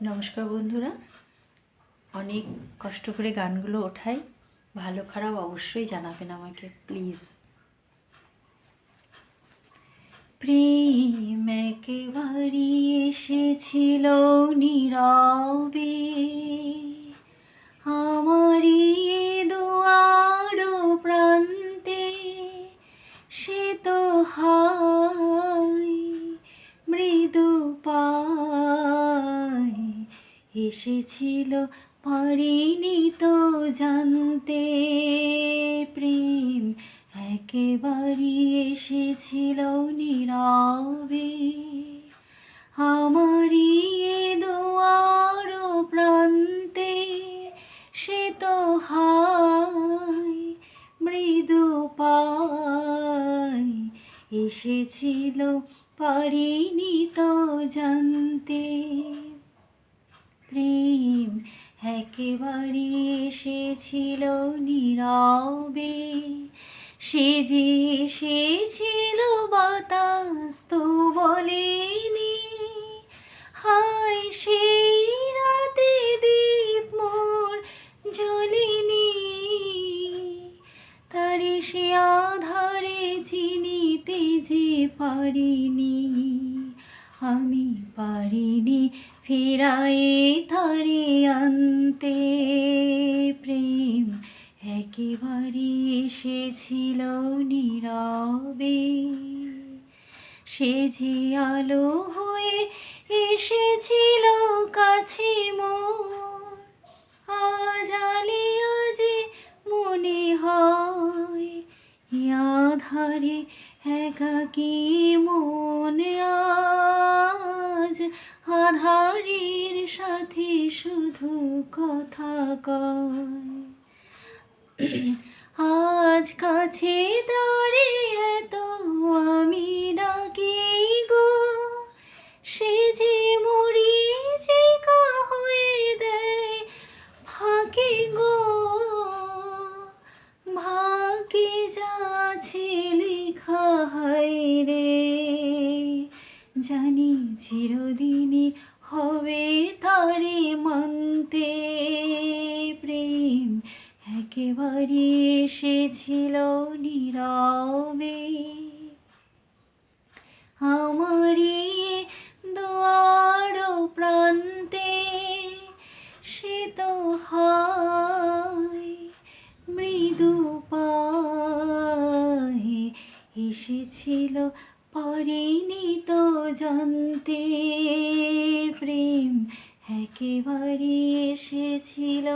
নমস্কার বন্ধুরা, অনেক কষ্ট করে গানগুলো ওঠাই, ভালো খারাপ অবশ্যই জানাবেন আমাকে প্লিজ। প্রেম একেবারে এসেছিল নীরবে আমারই দুয়ার প্রান্তে, সে তো হায় মৃদু পায় এসেছিল, পারিনি তো জানতে। প্রেম একেবারে এসেছিল নীরবে আমারই দুয়ার প্রান্তে, সে তো হায় মৃদু পায় এসেছিল, পারিনি তো জানতে। প্রেম একেবারে এসেছিল নীরবে, সে যে এসেছিল বাতাস তো বলেনি, হায় সেই রাতে দীপ মোর জ্বলেনি, তারে সে আধারে চিনিতে যে পারিনি, আমি পারিনি ফেরায়ে তারে আনতে। প্রেম একেবারে এসেছিল নীরবে, সে যে আলো হয়ে এসেছিল কাছে মোর, আজ আলিয়া যে মনে হয় আধারে একাকী মন, আজ আধারের সাথে শুধু কথা কয়। আজ কাছে দাঁড়িয়ে তো আমি ডাকি গো, সে যে মরিচিকা হয়ে দেয় ফাঁকি গো, ভাগ্যে যা আছে লেখা হায় রে, জানি চিরদিনই হবে তারে মানতে। প্রেম একেবারে এসেছিল নীরবে আমারই দুয়ার প্রান্তে, সে তো হায় মৃদু পায় এসেছিল, পারিনি তো জানতে। প্রেম একেবারে এসেছিল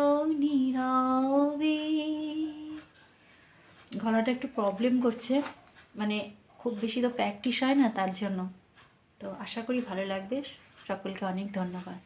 নীরবে। গলাটা একটু প্রবলেম করছে, মানে খুব বেশি তো প্র্যাকটিস হয় না, তার জন্য। তো আশা করি ভালো লাগবে। সকলকে অনেক ধন্যবাদ।